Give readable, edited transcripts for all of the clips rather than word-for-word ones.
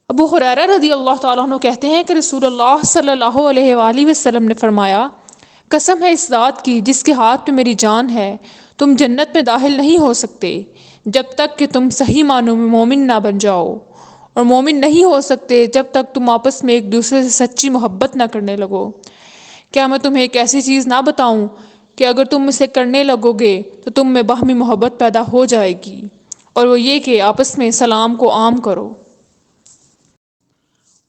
ابو ہریرہ رضی اللہ تعالیٰ عنہ کہتے ہیں کہ رسول اللہ صلی اللہ علیہ وآلہ وسلم نے فرمایا، قسم ہے اس ذات کی جس کے ہاتھ میں میری جان ہے، تم جنت میں داخل نہیں ہو سکتے جب تک کہ تم صحیح معنوں میں مومن نہ بن جاؤ، اور مومن نہیں ہو سکتے جب تک تم آپس میں ایک دوسرے سے سچی محبت نہ کرنے لگو۔ کیا میں تمہیں ایک ایسی چیز نہ بتاؤں کہ اگر تم اسے کرنے لگو گے تو تم میں باہمی محبت پیدا ہو جائے گی، اور وہ یہ کہ آپس میں سلام کو عام کرو۔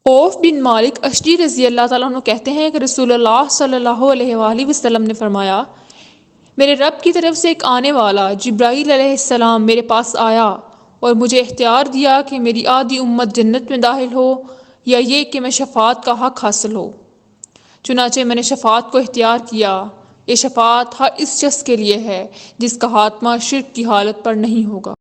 عوف بن مالک اشجعی رضی اللہ تعالیٰ عنہ کہتے ہیں کہ رسول اللہ صلی اللہ علیہ وآلہ وسلم نے فرمایا، میرے رب کی طرف سے ایک آنے والا جبرائیل علیہ السلام میرے پاس آیا اور مجھے اختیار دیا کہ میری آدھی امت جنت میں داخل ہو یا یہ کہ میں شفاعت کا حق حاصل ہو۔ چنانچہ میں نے شفاعت کو اختیار کیا۔ یہ شفاعت ہر اس شخص کے لیے ہے جس کا خاتمہ شرک کی حالت پر نہیں ہوگا۔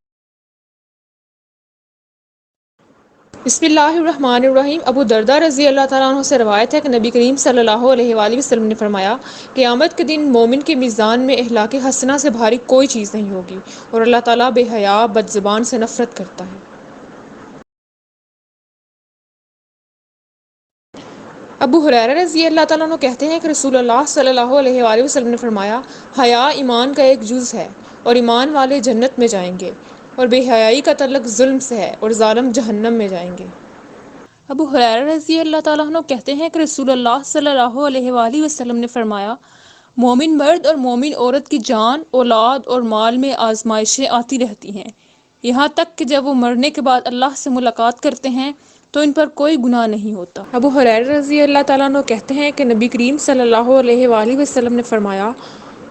بسم اللہ الرحمن الرحیم۔ ابو درداء رضی اللہ تعالیٰ عنہ سے روایت ہے کہ نبی کریم صلی اللہ علیہ وآلہ وسلم نے فرمایا، قیامت کے دن مومن کے میزان میں اخلاق حسنہ سے بھاری کوئی چیز نہیں ہوگی، اور اللہ تعالیٰ بے حیا بد زبان سے نفرت کرتا ہے۔ ابو ہریرہ رضی اللہ تعالیٰ عنہ کہتے ہیں کہ رسول اللہ صلی اللہ علیہ وآلہ وسلم نے فرمایا، حیا ایمان کا ایک جز ہے، اور ایمان والے جنت میں جائیں گے، اور بے حیائی کا تعلق ظلم سے ہے، اور ظالم جہنم میں جائیں گے۔ ابو ہریرہ رضی اللہ تعالیٰ عنہ کہتے ہیں کہ رسول اللہ صلی اللہ علیہ وآلہ وسلم نے فرمایا، مومن مرد اور مومن عورت کی جان، اولاد اور مال میں آزمائشیں آتی رہتی ہیں، یہاں تک کہ جب وہ مرنے کے بعد اللہ سے ملاقات کرتے ہیں تو ان پر کوئی گناہ نہیں ہوتا۔ ابو ہریرہ رضی اللہ تعالیٰ عنہ کہتے ہیں کہ نبی کریم صلی اللہ علیہ وآلہ وسلم نے فرمایا،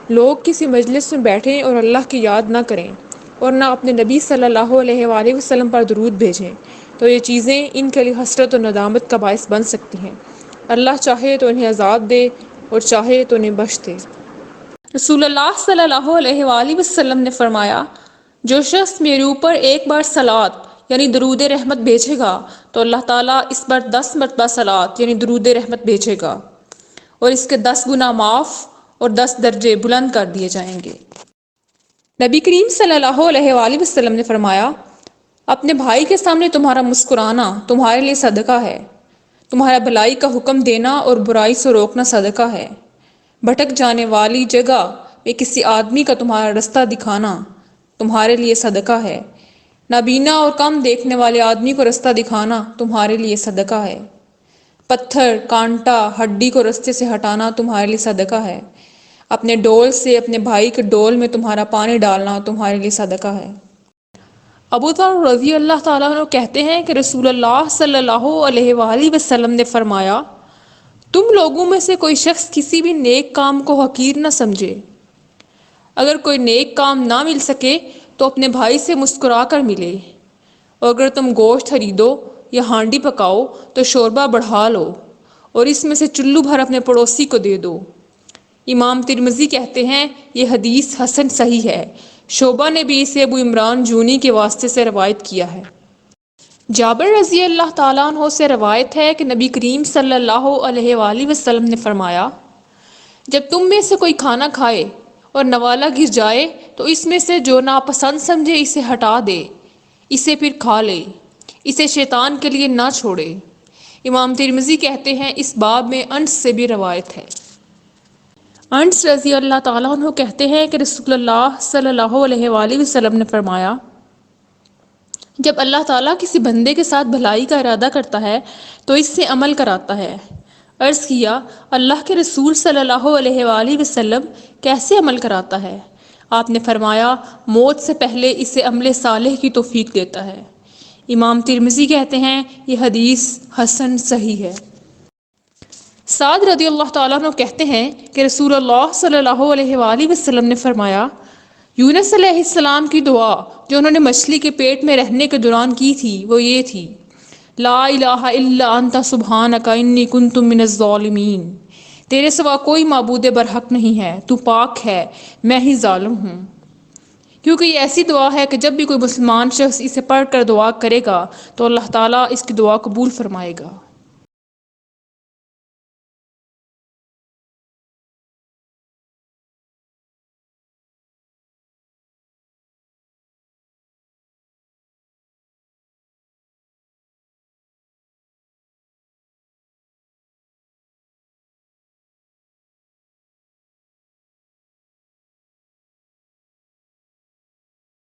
لوگ کسی مجلس میں بیٹھیں اور اللہ کی یاد نہ کریں اور نہ اپنے نبی صلی اللہ علیہ وآلہ وسلم پر درود بھیجیں تو یہ چیزیں ان کے لیے حسرت و ندامت کا باعث بن سکتی ہیں۔ اللہ چاہے تو انہیں عذاب دے اور چاہے تو انہیں بخش دے۔ رسول اللہ صلی اللہ علیہ وآلہ وسلم نے فرمایا، جو شخص میرے اوپر ایک بار صلوات یعنی درود رحمت بھیجے گا تو اللہ تعالیٰ اس پر 10 مرتبہ صلوات یعنی درود رحمت بھیجے گا، اور اس کے 10 گناہ معاف اور 10 درجے بلند کر دیے جائیں گے۔ نبی کریم صلی اللہ علیہ وآلہ وسلم نے فرمایا، اپنے بھائی کے سامنے تمہارا مسکرانا تمہارے لیے صدقہ ہے، تمہارا بھلائی کا حکم دینا اور برائی سے روکنا صدقہ ہے، بھٹک جانے والی جگہ میں کسی آدمی کا تمہارا رستہ دکھانا تمہارے لیے صدقہ ہے، نابینا اور کم دیکھنے والے آدمی کو رستہ دکھانا تمہارے لیے صدقہ ہے، پتھر، کانٹا، ہڈی کو رستے سے ہٹانا تمہارے لیے صدقہ ہے، اپنے ڈول سے اپنے بھائی کے ڈول میں تمہارا پانی ڈالنا تمہارے لیے صدقہ ہے۔ ابو ذر رضی اللہ تعالیٰ عنہ کہتے ہیں کہ رسول اللہ صلی اللہ علیہ وآلہ وسلم نے فرمایا، تم لوگوں میں سے کوئی شخص کسی بھی نیک کام کو حقیر نہ سمجھے۔ اگر کوئی نیک کام نہ مل سکے تو اپنے بھائی سے مسکرا کر ملے، اور اگر تم گوشت خریدو یا ہانڈی پکاؤ تو شوربہ بڑھا لو اور اس میں سے چلو بھر اپنے پڑوسی کو دے دو۔ امام ترمذی کہتے ہیں یہ حدیث حسن صحیح ہے۔ شعبہ نے بھی اسے ابو عمران جونی کے واسطے سے روایت کیا ہے۔ جابر رضی اللہ تعالیٰ عنہ سے روایت ہے کہ نبی کریم صلی اللہ علیہ وآلہ وسلم نے فرمایا، جب تم میں سے کوئی کھانا کھائے اور نوالا گر جائے تو اس میں سے جو ناپسند سمجھے اسے ہٹا دے، اسے پھر کھا لے، اسے شیطان کے لیے نہ چھوڑے۔ امام ترمذی کہتے ہیں اس باب میں انس سے بھی روایت ہے۔ انس رضی اللہ تعالیٰ عنہ کہتے ہیں کہ رسول اللہ صلی اللہ علیہ وآلہ وسلم نے فرمایا، جب اللہ تعالیٰ کسی بندے کے ساتھ بھلائی کا ارادہ کرتا ہے تو اس سے عمل کراتا ہے۔ عرض کیا، اللہ کے رسول صلی اللہ علیہ وآلہ وسلم کیسے عمل کراتا ہے؟ آپ نے فرمایا، موت سے پہلے اسے عمل صالح کی توفیق دیتا ہے۔ امام ترمذی کہتے ہیں یہ حدیث حسن صحیح ہے۔ سعد رضی اللہ تعالیٰ عنہ کہتے ہیں کہ رسول اللہ صلی اللہ علیہ وآلہ وسلم نے فرمایا، یونس علیہ السلام کی دعا جو انہوں نے مچھلی کے پیٹ میں رہنے کے دوران کی تھی وہ یہ تھی، لا الہ الا انت سبحانک انی کنت من الظالمین، تیرے سوا کوئی معبود برحق نہیں ہے، تو پاک ہے، میں ہی ظالم ہوں۔ کیونکہ یہ ایسی دعا ہے کہ جب بھی کوئی مسلمان شخص اسے پڑھ کر دعا کرے گا تو اللہ تعالیٰ اس کی دعا قبول فرمائے گا۔